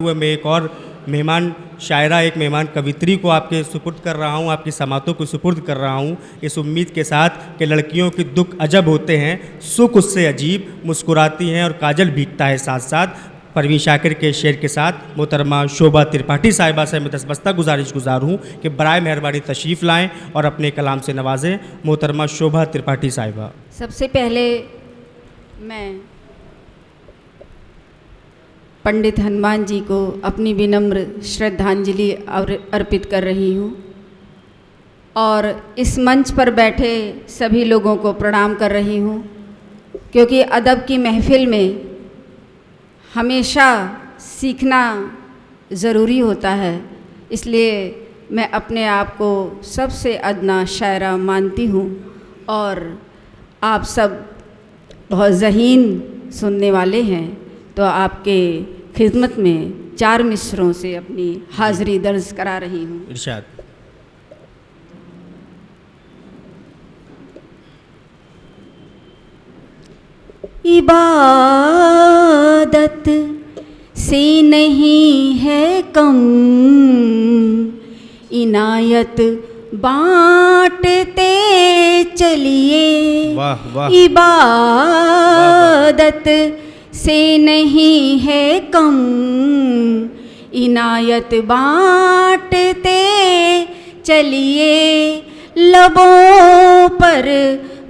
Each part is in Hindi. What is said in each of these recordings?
हुए मैं एक और मेहमान शायरा, एक मेहमान कवित्री को आपके सुपुर्द कर रहा हूँ, आपकी समातों को सुपुर्द कर रहा हूँ, इस उम्मीद के साथ कि लड़कियों के दुख अजब होते हैं, सुख उससे अजीब, मुस्कुराती हैं और काजल भीगता है साथ साथ। परवीन शाकिर के शेर के साथ मोहतरमा शोभा त्रिपाठी साहिबा से मैं दस्तबस्ता गुजार हूँ कि बराए मेहरबानी तशरीफ़ लाएँ और अपने कलाम से नवाजें। मोहतरमा शोभा त्रिपाठी साहिबा। सबसे पहले मैं पंडित हनुमान जी को अपनी विनम्र श्रद्धांजलि अर्पित कर रही हूँ और इस मंच पर बैठे सभी लोगों को प्रणाम कर रही हूँ, क्योंकि अदब की महफ़िल में हमेशा सीखना ज़रूरी होता है। इसलिए मैं अपने आप को सबसे अदना शायरा मानती हूँ और आप सब बहुत ज़हीन सुनने वाले हैं, तो आपके खिदमत में 4 मिसरों से अपनी हाज़िरी दर्ज करा रही हूँ। इरशाद। इबादत से नहीं है कम, इनायत बांटते चलिए। वाह वाह। इबादत से नहीं है कम, इनायत बांटते चलिए। लबों पर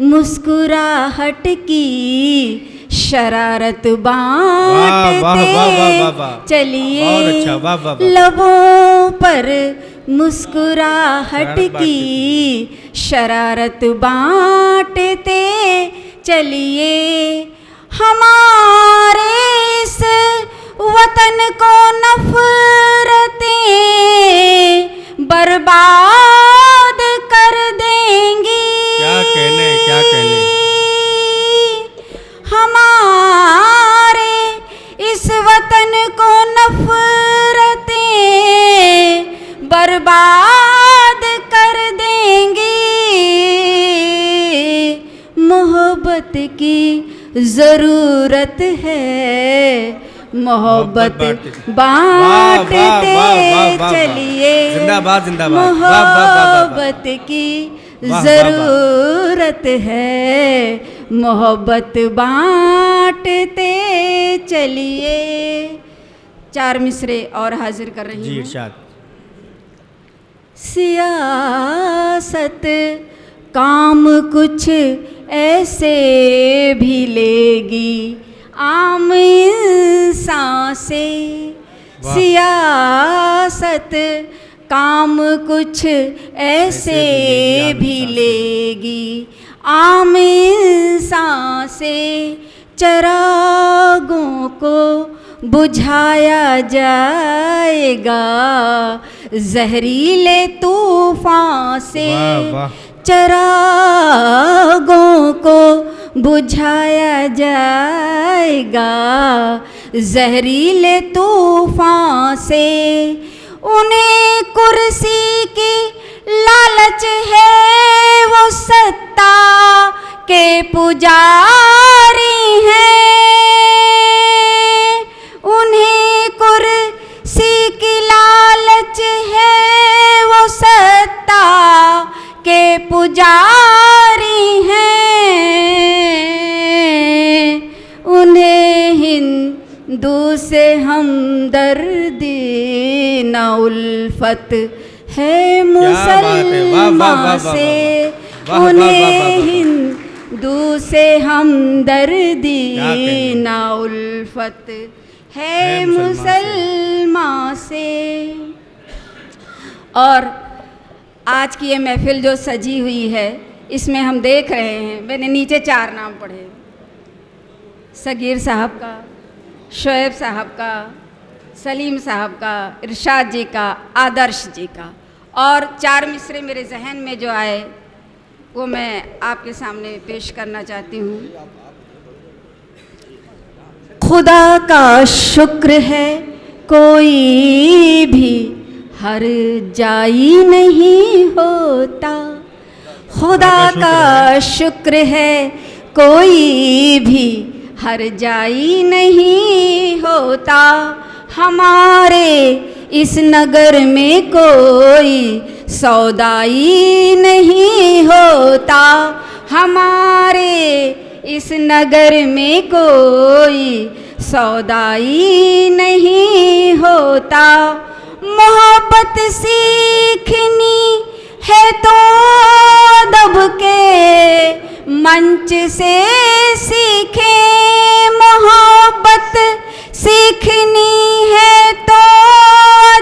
मुस्कुराहट की शरारत बांटते चलिए। लबों पर मुस्कुराहट की शरारत बांटते चलिए। हमारे इस वतन को नफरतें बर्बाद कर देंगी। क्या कहने, क्या कहने। हमारे इस वतन को नफरतें बर्बाद कर देंगी। मोहब्बत की ज़रूरत है, मोहब्बत बांटते चलिए। जिंदाबाद जिंदाबाद। मोहब्बत की ज़रूरत है, मोहब्बत बांटते चलिए। 4 मिसरे और हाजिर कर रही हूँ। जी इरशाद। सियासत काम कुछ ऐसे भी लेगी आम इंसान से। सियासत काम कुछ ऐसे भी लेगी आम इंसान से। चरागों को बुझाया जाएगा जहरीले तूफान से। चरागों को बुझाया जाएगा जहरीले तूफान से। उन्हें कुर्सी की लालच है, वो सत्ता के पुजारी हैं। उन्हें कुर्सी की लालच है, वो सत्ता के पुजारी हैं। उन्हें हिंदू से हमदर्दी न उल्फत है मुसलमान से। उन्हें हिंदू से हमदर्दी न उल्फत है मुसलमान से। और आज की ये महफिल जो सजी हुई है, इसमें हम देख रहे हैं, मैंने नीचे 4 नाम पढ़े, सगीर साहब का, शोएब साहब का, सलीम साहब का, इरशाद जी का, आदर्श जी का। और 4 मिसरे मेरे जहन में जो आए वो मैं आपके सामने पेश करना चाहती हूँ। खुदा का शुक्र है कोई भी हर जाई नहीं होता। खुदा का शुक्र है कोई भी हर जाई नहीं होता। हमारे इस नगर में कोई सौदाई नहीं होता, हमारे इस नगर में कोई सौदाई नहीं होता। मोहब्बत सीखनी है तो दब के मंच से सीखे, मोहब्बत सीखनी है तो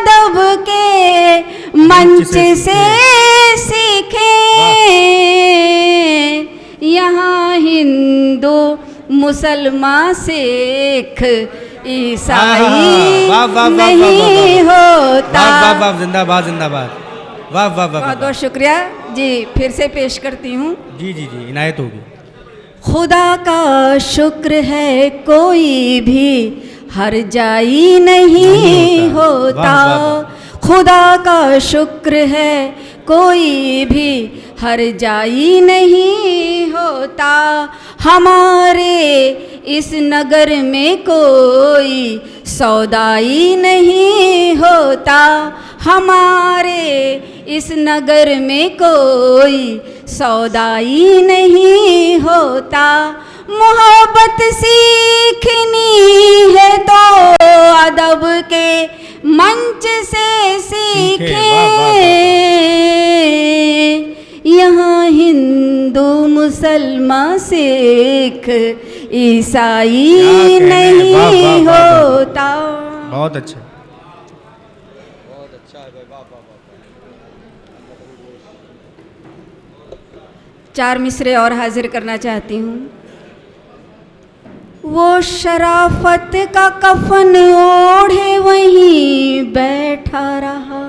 दब के मंच से सीखे। यहाँ हिंदू मुसलमान सिख ईसाई नहीं होता। वाह वाह, जिंदाबाद जिंदाबाद, वाह वाह वाह। बहुत बहुत शुक्रिया जी, फिर से पेश करती हूँ। जी जी जी, इनायत होगी। खुदा का शुक्र है कोई भी हर जाई नहीं होता, खुदा का शुक्र है कोई भी हर जाई नहीं होता। हमारे इस नगर में कोई सौदाई नहीं होता, हमारे इस नगर में कोई सौदाई नहीं होता। मोहब्बत सीखनी है तो अदब के मंच से सीखे। यहाँ हिंदू मुसलमान सिख ईसाई नहीं होता। बहुत अच्छा। चार मिसरे और हाजिर करना चाहती हूँ। वो शराफत का कफन ओढ़े वहीं बैठा रहा,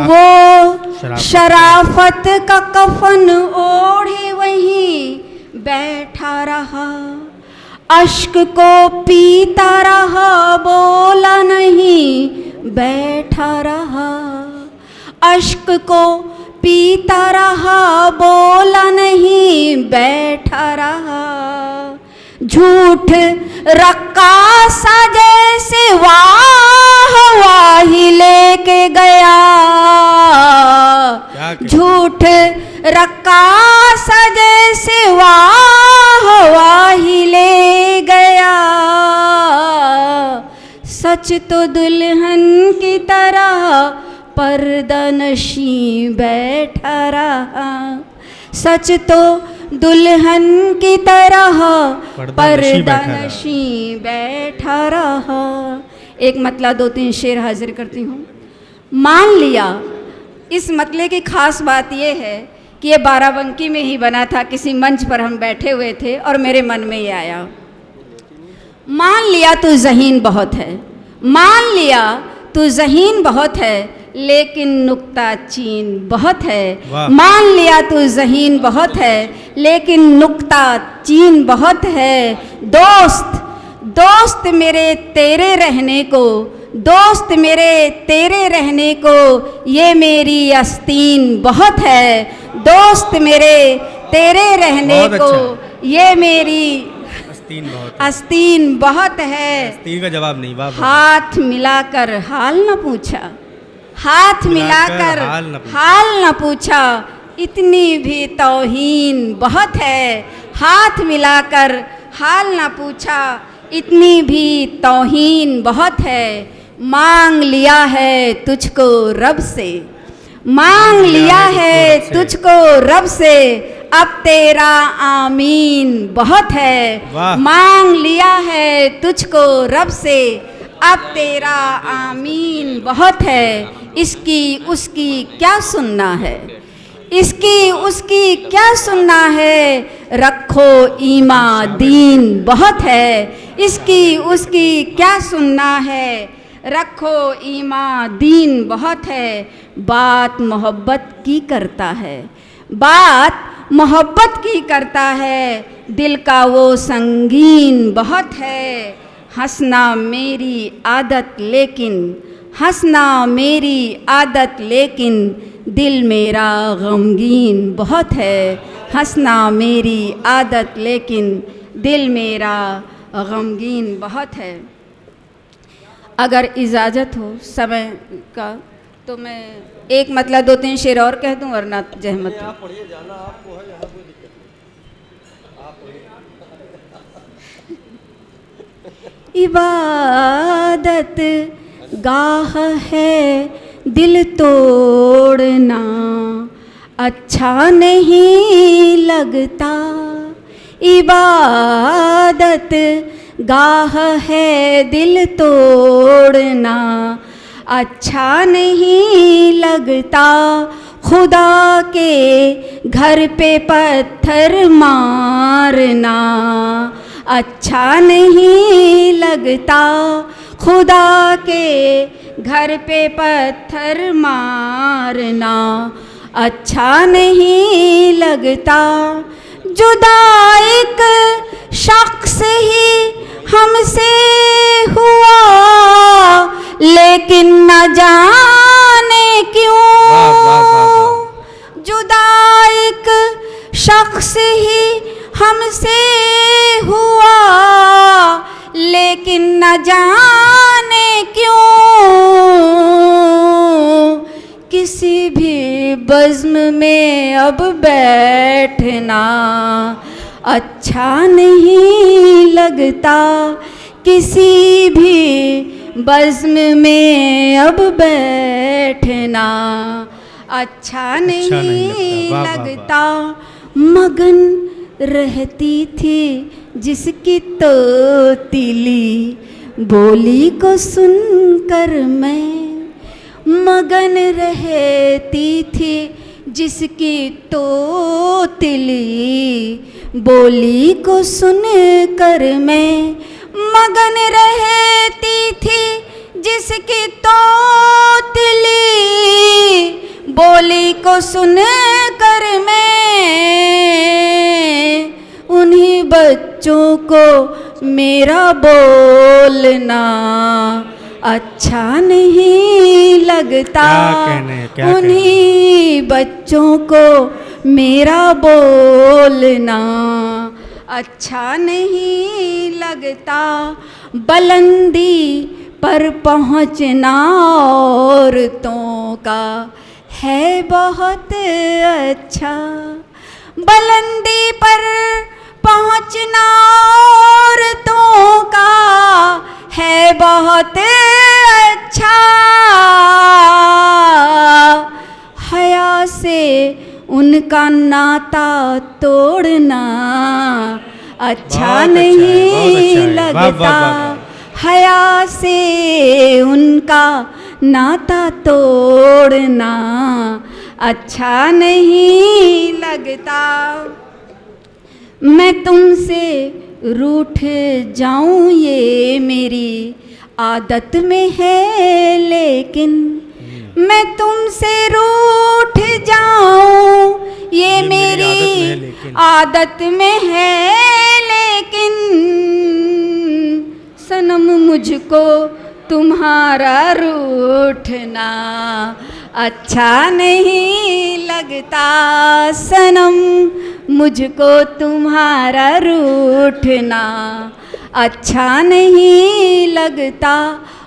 वो शराफत का कफन ओढ़े वहीं बैठा रहा। अश्क को पीता रहा, बोला नहीं बैठा रहा। अश्क को पीता रहा, बोला नहीं बैठा रहा। झूठ रक्कासा जैसे वाह वाही लेके गया, झूठ रक्कासा जैसे वाह वाही ले गया। सच तो दुल्हन की तरह पर्दा नशी बैठा रहा, सच तो दुल्हन की तरह पर्दा नशी बैठा रहा। एक मतला दो तीन शेर हाजिर करती हूँ। मान लिया, इस मतले की खास बात यह है कि ये बाराबंकी में ही बना था, किसी मंच पर हम बैठे हुए थे और मेरे मन में ये आया। मान लिया तू ज़हीन बहुत है, मान लिया तू ज़हीन बहुत है, लेकिन नुक्ता चीन बहुत है। मान लिया तू ज़हीन बहुत है, लेकिन नुक्ता चीन बहुत है। दोस्त दोस्त मेरे तेरे रहने को, दोस्त मेरे तेरे रहने को ये मेरी आस्तीन बहुत है। दोस्त मेरे तेरे रहने को ये मेरी आस्तीन बहुत है। आस्तीन का जवाब नहीं। हाथ मिलाकर हाल न पूछा, हाथ मिलाकर हाल न पूछा, इतनी भी तौहीन बहुत है। हाथ मिलाकर हाल न पूछा, इतनी भी तौहीन बहुत है। मांग लिया है तुझको रब से, मांग लिया है तुझको रब से, अब तेरा आमीन बहुत है। मांग लिया है तुझको रब से, अब तेरा आमीन बहुत है। इसकी उसकी क्या सुनना है, इसकी उसकी क्या सुनना है, रखो ईमान दीन बहुत है। इसकी उसकी क्या सुनना है, रखो ईमान दीन बहुत है। बात मोहब्बत की करता है, बात मोहब्बत की करता है, दिल का वो संगीन बहुत है। हंसना मेरी आदत लेकिन, हंसना मेरी आदत लेकिन, दिल मेरा गमगीन बहुत है। हंसना मेरी आदत लेकिन, दिल मेरा गमगीन बहुत है। अगर इजाज़त हो समय का तो मैं एक मतलब 2-3 शेर और कह दूं, वरना जहमत हो। इबादत गाह है दिल तोड़ना अच्छा नहीं लगता। इबादत गाह है दिल तोड़ना अच्छा नहीं लगता। खुदा के घर पे पत्थर मारना अच्छा नहीं लगता। खुदा के घर पे पत्थर मारना अच्छा नहीं लगता। जुदा एक शख्स ही हमसे हुआ लेकिन न जाने क्यों। जुदा एक शख्स ही हमसे हुआ लेकिन न जाने क्यों। किसी भी बज़्म में अब बैठना अच्छा नहीं लगता। किसी भी बज़्म में अब बैठना अच्छा नहीं लगता। मगन रहती थी जिसकी तोतिली बोली को सुनकर मैं। मगन रहती थी जिसकी तोतिली बोली को सुनकर मैं। मगन रहती थी जिसकी तोतिली बोली को सुनकर मैं। उन्हीं बच्चों को मेरा बोलना अच्छा नहीं लगता। उन्हीं बच्चों को मेरा बोलना अच्छा नहीं लगता। बुलंदी पर पहुँचना औरतों का है बहुत अच्छा। बुलंदी पर पहुँचना औरतों का है बहुत अच्छा। हया से उनका नाता तोड़ना अच्छा नहीं लगता। हया से उनका नाता तोड़ना अच्छा नहीं लगता। मैं तुमसे रूठ जाऊं ये मेरी आदत में है लेकिन। मैं तुमसे रूठ जाऊं ये मेरी आदत में है लेकिन। सनम मुझको तुम्हारा रूठना अच्छा नहीं लगता। सनम मुझको तुम्हारा रूठना अच्छा नहीं लगता।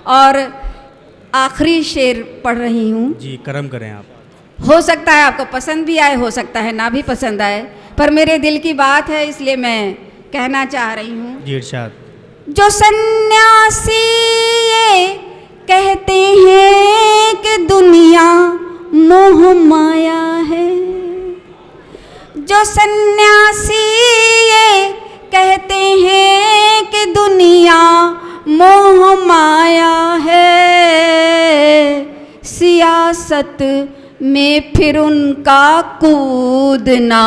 और आखिरी शेर पढ़ रही हूँ। जी करम करें आप। हो सकता है आपको पसंद भी आए, हो सकता है ना भी पसंद आए, पर मेरे दिल की बात है इसलिए मैं कहना चाह रही हूँ। जी इरशाद। जो सन्यासी ये कहते हैं कि दुनिया मोह माया है। जो सन्यासी ये कहते हैं कि दुनिया मोह माया है। सियासत में फिर उनका कूदना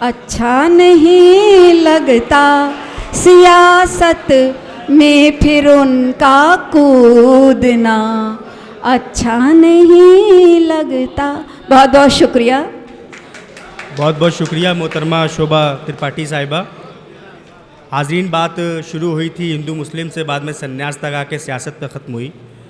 अच्छा नहीं लगता। सियासत में फिर उनका कूदना अच्छा नहीं लगता। बहुत बहुत शुक्रिया। बहुत बहुत शुक्रिया मोहतरमा शोभा त्रिपाठी साहिबा। हाज़रीन, बात शुरू हुई थी हिंदू मुस्लिम से, बाद में संन्यास तक आके सियासत तक ख़त्म हुई।